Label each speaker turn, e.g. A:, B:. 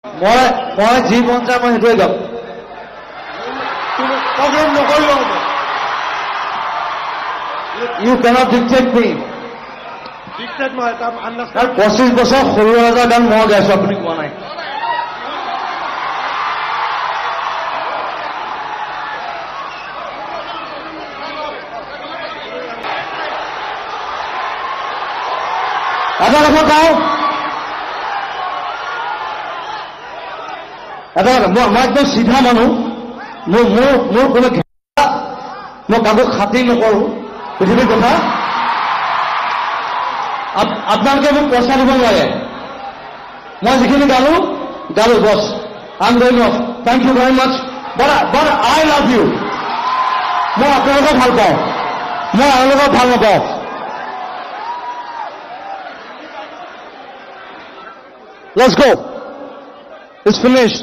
A: মই যি মন যায় মই সেইটোৱে গাম। You cannot dictate me. 25 বছৰ 16,000 গান মই গাইছো, আপুনি কোৱা নাই। এটা কথা কওঁ, মই একদম চিধা মানুহ, মোৰ কোনো মই কাকো খাতিৰ নকৰো পৃথিৱীৰ কথা। আপোনালোকে মোক পইচা দিব নালাগে, মই যিখিনি গালো বছ। I'm going off. Thank you very much. But I love you. মই আপোনালোকক ভাল পাওঁ, মই আপোনালোকক ভাল নাপাওঁ। Let's go. It's finished.